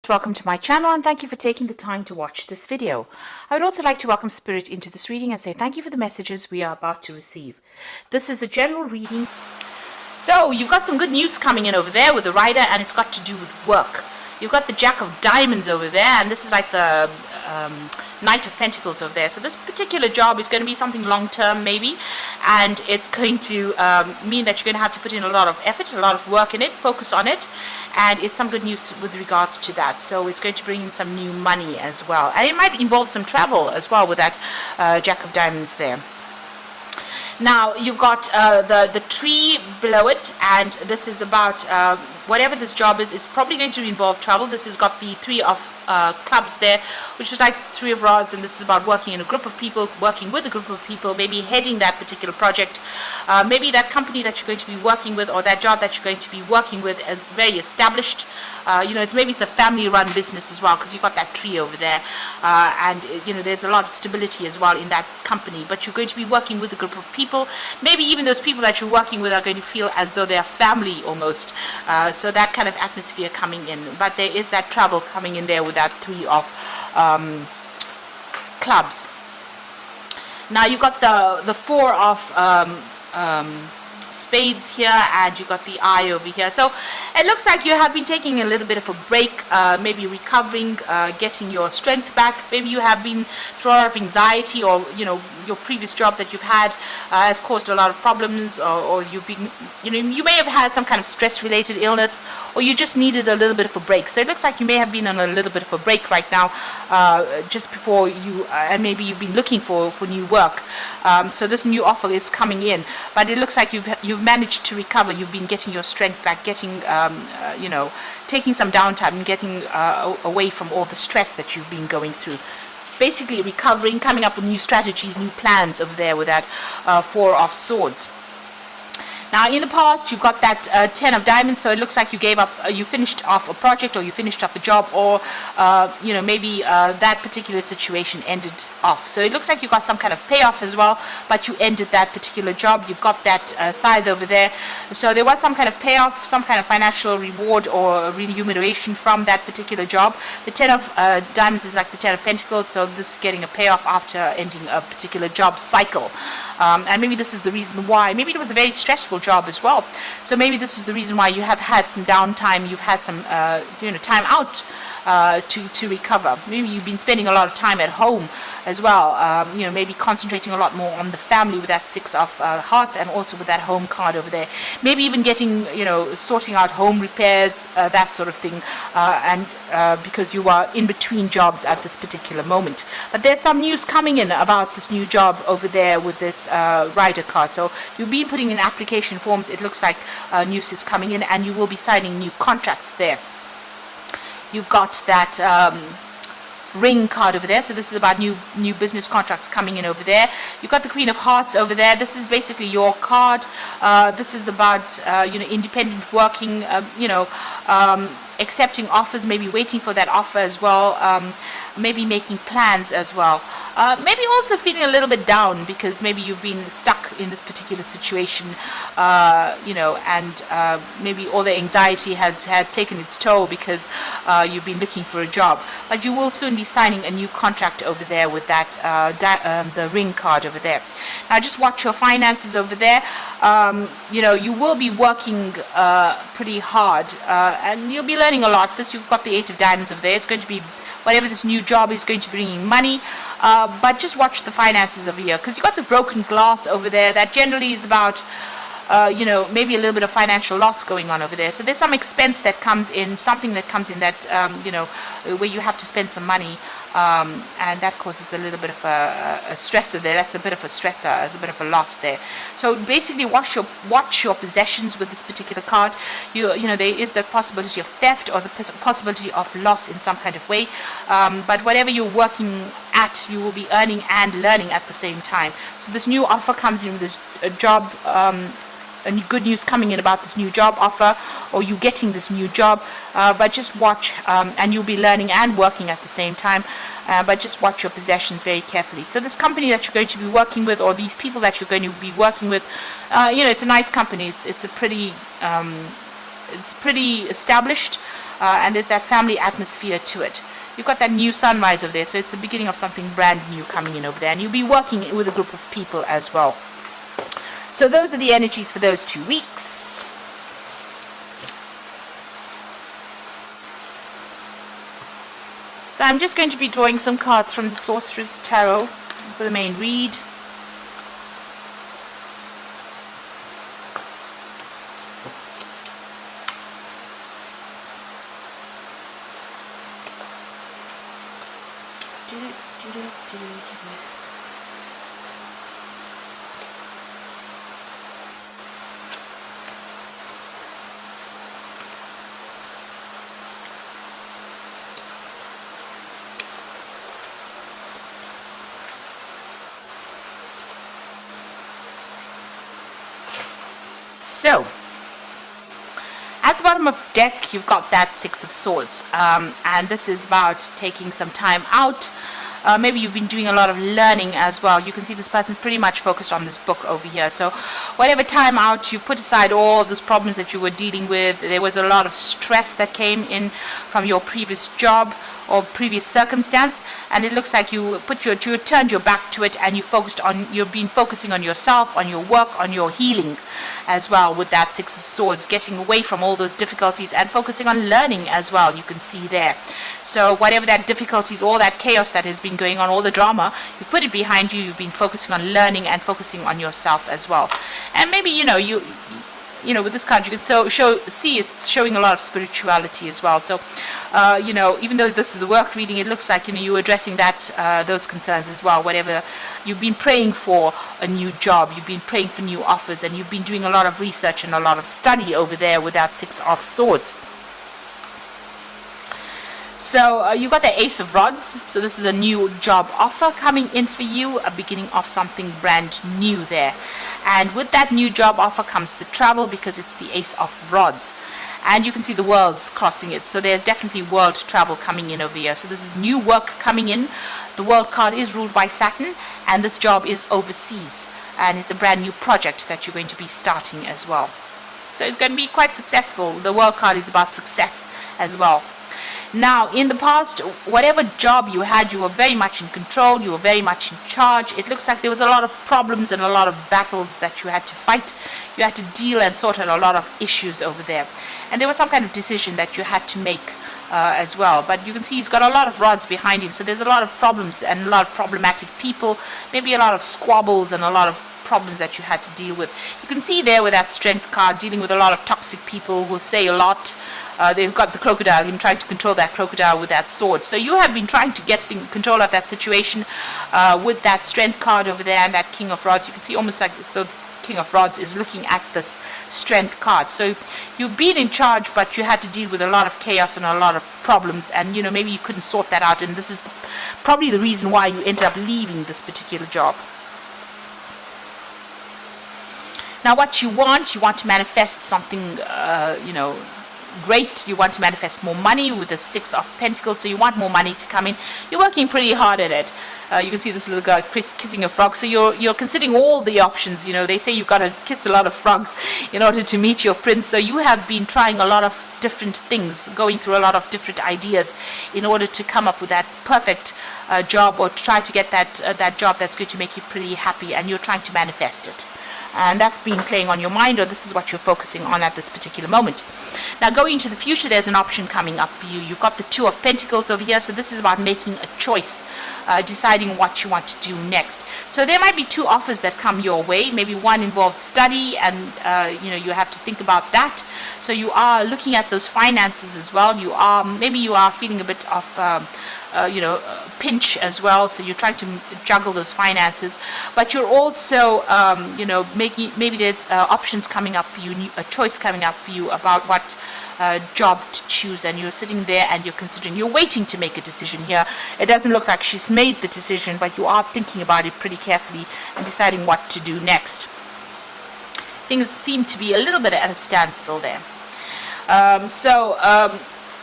Welcome to my channel and thank you for taking the time to watch this video. I would also like to welcome Spirit into this reading and say thank you for the messages we are about to receive. This is a general reading. So you've got some good news coming in over there with the rider, and it's got to do with work. You've got the Jack of Diamonds over there, and this is like the Knight of Pentacles over there. So this particular job is going to be something long-term maybe, and it's going to mean that you're going to have to put in a lot of effort, a lot of work in it, focus on it, and it's some good news with regards to that. So it's going to bring in some new money as well, and it might involve some travel as well with that Jack of Diamonds there. Now you've got the tree below it, and this is about whatever this job is, it's probably going to involve travel. This has got the Three of Clubs there, which is like Three of Rods, and this is about working in a group of people, working with a group of people, maybe heading that particular project. Maybe that company that you're going to be working with, or that job that you're going to be working with, is very established. Maybe it's a family-run business as well, because you've got that tree over there, and there's a lot of stability as well in that company. But you're going to be working with a group of people. Maybe even those people that you're working with are going to feel as though they're family almost. So that kind of atmosphere coming in. But there is that travel coming in there with that Three of Clubs. Now you've got the Four of Spades here, and you've got the Eye over here. So it looks like you have been taking a little bit of a break, maybe recovering, getting your strength back. Maybe you have been through a lot of anxiety, or your previous job that you've had has caused a lot of problems, or you've been, you may have had some kind of stress-related illness, or you just needed a little bit of a break. So it looks like you may have been on a little bit of a break right now, just before you, and maybe you've been looking for new work. So this new offer is coming in, but it looks like you've managed to recover. You've been getting your strength back, getting taking some downtime and getting away from all the stress that you've been going through. Basically recovering, coming up with new strategies, new plans over there with that Four of Swords. Now in the past you've got that Ten of Diamonds, so it looks like you gave up, you finished off a project, or you finished off a job, or maybe that particular situation ended off. So it looks like you got some kind of payoff as well, but you ended that particular job. You've got that scythe over there, so there was some kind of payoff, some kind of financial reward or remuneration from that particular job. The Ten of Diamonds is like the Ten of Pentacles, so this is getting a payoff after ending a particular job cycle. And maybe this is the reason why. Maybe it was a very stressful job as well, so maybe this is the reason why you have had some downtime. You've had some time out to recover. Maybe you've been spending a lot of time at home as well, maybe concentrating a lot more on the family with that Six of Hearts, and also with that home card over there. Maybe even getting, sorting out home repairs, that sort of thing, and because you are in between jobs at this particular moment. But there's some news coming in about this new job over there with this rider card. So you've been putting in application forms. It looks like news is coming in, and you will be signing new contracts there. You've got that Ring card over there, so this is about new business contracts coming in over there. You've got the Queen of Hearts over there. This is basically your card. This is about independent working, accepting offers, maybe waiting for that offer as well, maybe making plans as well. Maybe also feeling a little bit down because maybe you've been stuck in this particular situation, and maybe all the anxiety had taken its toll because you've been looking for a job. But you will soon be signing a new contract over there with that the Ring card over there. Now just watch your finances over there. You will be working pretty hard, and you'll be learning a lot. You've got the Eight of Diamonds over there. It's going to be whatever this new job is going to bring in money, but just watch the finances over here, because you've got the broken glass over there. That generally is about maybe a little bit of financial loss going on over there. So there's some expense that comes in, something that comes in that where you have to spend some money, and that causes a little bit of a stressor there. That's a bit of a stressor, it's a bit of a loss there. So basically watch your possessions with this particular card. There is the possibility of theft, or the possibility of loss in some kind of way, but whatever you're working at, you will be earning and learning at the same time. So this new offer comes in with this job, and good news coming in about this new job offer, or you getting this new job, but just watch, and you'll be learning and working at the same time, but just watch your possessions very carefully. So this company that you're going to be working with, or these people that you're going to be working with, it's a nice company. It's a pretty it's pretty established. and there's that family atmosphere to it. You've got that new sunrise over there, so it's the beginning of something brand new coming in over there, and you'll be working with a group of people as well. So those are the energies for those 2 weeks. So I'm just going to be drawing some cards from the Sorcerer's Tarot for the main read. So, at the bottom of the deck, you've got that Six of Swords, and this is about taking some time out. Maybe you've been doing a lot of learning as well. You can see this person's pretty much focused on this book over here. So whatever time out, you put aside all those problems that you were dealing with. There was a lot of stress that came in from your previous job or previous circumstance, and it looks like you turned your back to it, and you've been focusing on yourself, on your work, on your healing as well, with that Six of Swords, getting away from all those difficulties and focusing on learning as well. You can see there. So whatever that difficulties, all that chaos that has been going on, all the drama, you put it behind you. You've been focusing on learning and focusing on yourself as well. And maybe with this card you can see it's showing a lot of spirituality as well. So even though this is a work reading, it looks like you're addressing those concerns as well. Whatever you've been praying for, a new job, you've been praying for new offers, and you've been doing a lot of research and a lot of study over there with that Six of Swords. So you've got the Ace of Rods. So this is a new job offer coming in for you, a beginning of something brand new there. And with that new job offer comes the travel, because it's the Ace of Rods. And you can see the worlds crossing it. So there's definitely world travel coming in over here. So this is new work coming in. The world card is ruled by Saturn, and this job is overseas. And it's a brand new project that you're going to be starting as well. So it's going to be quite successful. The world card is about success as well. Now, in the past, whatever job you had, you were very much in control, you were very much in charge. It looks like there was a lot of problems and a lot of battles that you had to fight. You had to deal and sort out a lot of issues over there. And there was some kind of decision that you had to make as well. But you can see he's got a lot of rods behind him. So there's a lot of problems and a lot of problematic people, maybe a lot of squabbles and a lot of problems that you had to deal with. You can see there with that Strength card, dealing with a lot of toxic people who say a lot. They've got the crocodile, him trying to control that crocodile with that sword. So you have been trying to get control of that situation with that Strength card over there and that King of Rods. You can see almost like as though this King of Rods is looking at this Strength card. So you've been in charge, but you had to deal with a lot of chaos and a lot of problems, and maybe you couldn't sort that out, and this is probably the reason why you ended up leaving this particular job. Now what you want to manifest something, great. You want to manifest more money with the Six of Pentacles, so you want more money to come in. You're working pretty hard at it. You can see this little girl kissing a frog, so you're considering all the options. They say you've got to kiss a lot of frogs in order to meet your prince, so you have been trying a lot of different things, going through a lot of different ideas in order to come up with that perfect job, or try to get that job that's going to make you pretty happy, and you're trying to manifest it. And that's been playing on your mind, or this is what you're focusing on at this particular moment. Now going into the future, there's an option coming up for you. You've got the Two of Pentacles over here, so this is about making a choice, deciding what you want to do next. So there might be two offers that come your way. Maybe one involves study, and you have to think about that. So you are looking at those finances as well. Maybe you are feeling a bit of pinch as well, so you're trying to juggle those finances, but you're also maybe there's options coming up for you, a choice coming up for you about what job to choose, and you're sitting there and you're waiting to make a decision here. It doesn't look like she's made the decision, but you are thinking about it pretty carefully and deciding what to do next. Things seem to be a little bit at a standstill there.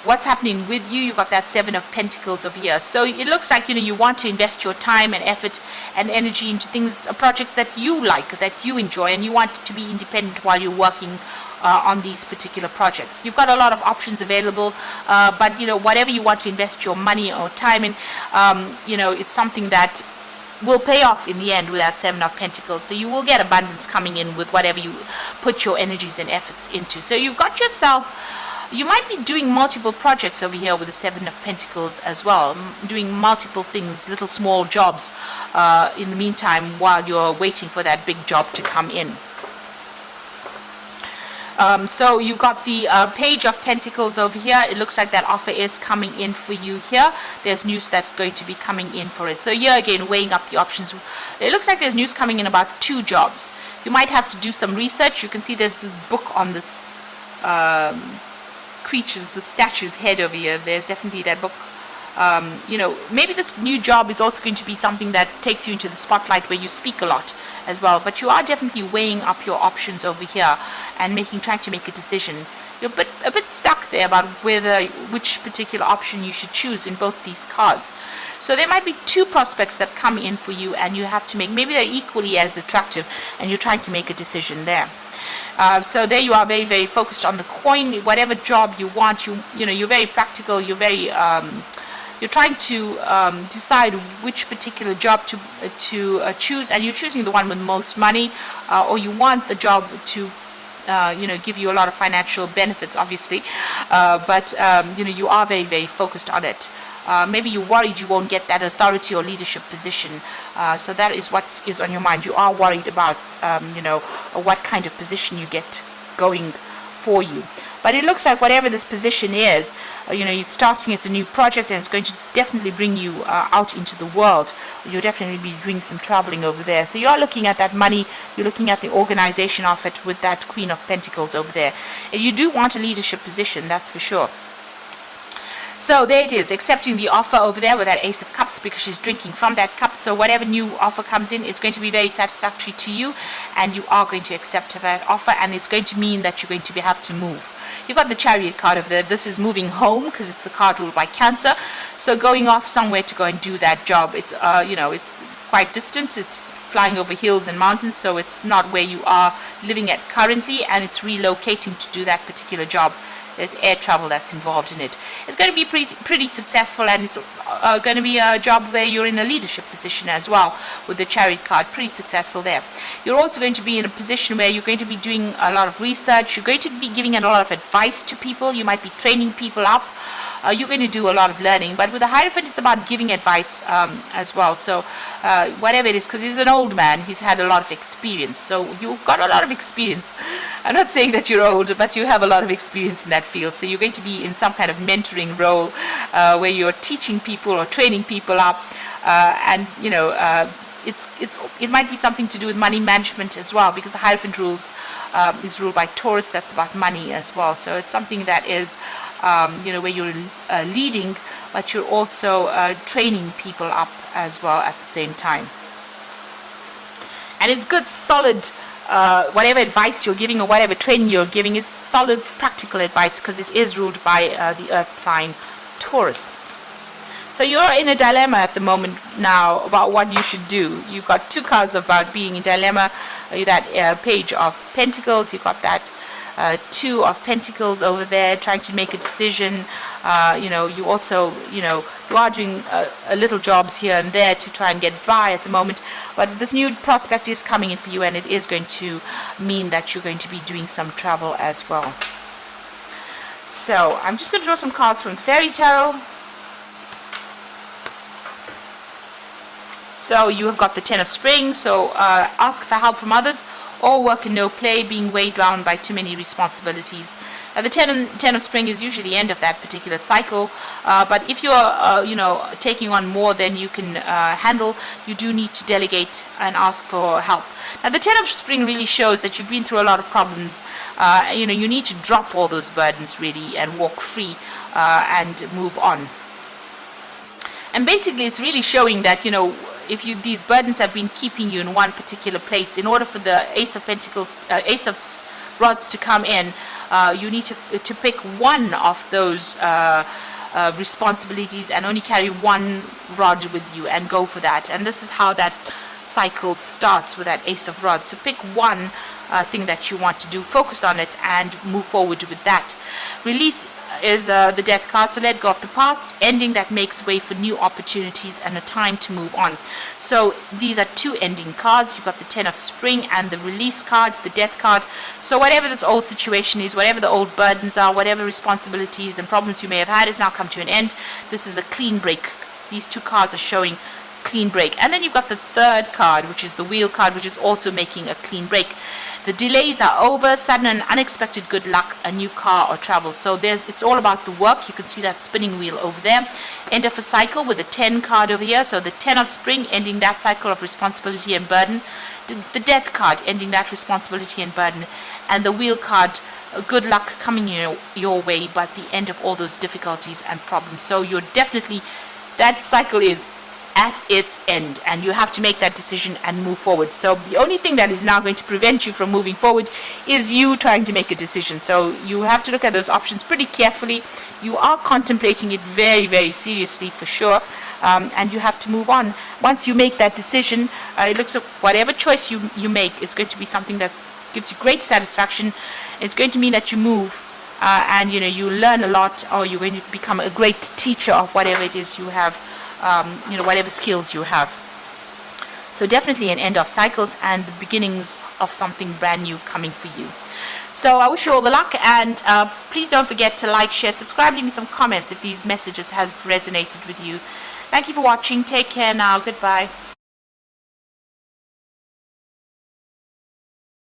What's happening with you? You've got that Seven of Pentacles over here. So it looks like you want to invest your time and effort and energy into projects that you like, that you enjoy, and you want to be independent while you're working on these particular projects. You've got a lot of options available, but whatever you want to invest your money or time in, it's something that will pay off in the end with that Seven of Pentacles. So you will get abundance coming in with whatever you put your energies and efforts into. So you've got yourself, you might be doing multiple projects over here with the Seven of Pentacles as well, doing multiple things, little small jobs in the meantime while you're waiting for that big job to come in. So you've got the Page of Pentacles over here. It looks like that offer is coming in for you here. There's news that's going to be coming in for it. So here again, weighing up the options. It looks like there's news coming in about 2 jobs. You might have to do some research. You can see there's this book on this creatures, the statue's head over here. There's definitely that book. Maybe this new job is also going to be something that takes you into the spotlight where you speak a lot as well, but you are definitely weighing up your options over here and trying to make a decision. You're a bit stuck there about which particular option you should choose in both these cards. So there might be 2 prospects that come in for you, and you have to make, maybe they're equally as attractive, and you're trying to make a decision there. So there you are, very, very focused on the coin. Whatever job you want, you're very practical. You're very you're trying to decide which particular job to choose, and you're choosing the one with most money, or you want the job to give you a lot of financial benefits, obviously, but you are very, very focused on it. Maybe you're worried you won't get that authority or leadership position, so that is what is on your mind. You are worried about what kind of position you get going for you. But it looks like whatever this position is, you're starting, it's a new project, and it's going to definitely bring you out into the world. You'll definitely be doing some traveling over there. So you're looking at that money, you're looking at the organization of it with that Queen of Pentacles over there. And you do want a leadership position, that's for sure. So there it is, accepting the offer over there with that Ace of Cups, because she's drinking from that cup. So whatever new offer comes in, it's going to be very satisfactory to you, and you are going to accept that offer, and it's going to mean that you're going to have to move. You've got the Chariot card over there. This is moving home, because it's a card ruled by Cancer. So going off somewhere to go and do that job. It's it's quite distant. It's flying over hills and mountains, so it's not where you are living at currently, and it's relocating to do that particular job. There's air travel that's involved in it. It's going to be pretty successful, and it's going to be a job where you're in a leadership position as well with the Chariot card. Pretty successful there. You're also going to be in a position where you're going to be doing a lot of research. You're going to be giving a lot of advice to people. You might be training people up. You're going to do a lot of learning, but with the Hierophant, it's about giving advice as well. So whatever it is, because he's an old man, he's had a lot of experience. So you've got a lot of experience. I'm not saying that you're old, but you have a lot of experience in that field. So you're going to be in some kind of mentoring role where you're teaching people or training people up, and it might be something to do with money management as well, because the Hierophant is ruled by Taurus. That's about money as well. So it's something that is where you're leading, but you're also training people up as well at the same time. And it's good, solid, whatever advice you're giving or whatever training you're giving is solid, practical advice, because it is ruled by the earth sign Taurus. So you're in a dilemma at the moment now about what you should do. You've got 2 cards about being in dilemma. That Page of Pentacles, you've got that 2 of Pentacles over there, trying to make a decision. You also, you are doing little jobs here and there to try and get by at the moment. But this new prospect is coming in for you, and it is going to mean that you're going to be doing some travel as well. So I'm just going to draw some cards from Fairy Tarot. So you have got the Ten of Spring, so ask for help from others, or work and no play, being weighed down by too many responsibilities. The Ten of Spring is usually the end of that particular cycle, but if you're taking on more than you can handle, you do need to delegate and ask for help. Now the Ten of Spring really shows that you've been through a lot of problems. You need to drop all those burdens really and walk free and move on. And basically it's really showing that, if these burdens have been keeping you in one particular place, in order for the Ace of Pentacles, Ace of Rods to come in, you need to pick one of those responsibilities and only carry one rod with you and go for that. And this is how that cycle starts with that Ace of Rods. So pick one thing that you want to do, focus on it, and move forward with that. Release is the Death card, so let go of the past, ending that makes way for new opportunities and a time to move on. So these are two ending cards. You've got the Ten of Spring and the Release card, the Death card. So whatever this old situation is, whatever the old burdens are, whatever responsibilities and problems you may have had has now come to an end. This is a clean break. These two cards are showing clean break. And then you've got the third card, which is the Wheel card, which is also making a clean break. The delays are over, sudden and unexpected good luck, a new car or travel. So it's all about the work. You can see that spinning wheel over there. End of a cycle with the 10 card over here. So the 10 of Spring, ending that cycle of responsibility and burden. The Death card, ending that responsibility and burden. And the Wheel card, good luck coming your way, but the end of all those difficulties and problems. So you're definitely, that cycle is at its end, and you have to make that decision and move forward. So the only thing that is now going to prevent you from moving forward is you trying to make a decision. So you have to look at those options pretty carefully. You are contemplating it very, very seriously for sure, and you have to move on. Once you make that decision, it looks like whatever choice you make, it's going to be something that gives you great satisfaction. It's going to mean that you move and you learn a lot, or you're going to become a great teacher of whatever it is you have, whatever skills you have. So definitely an end of cycles and the beginnings of something brand new coming for you. So I wish you all the luck, and please don't forget to like, share, subscribe, leave me some comments if these messages have resonated with you. Thank you for watching. Take care now. Goodbye.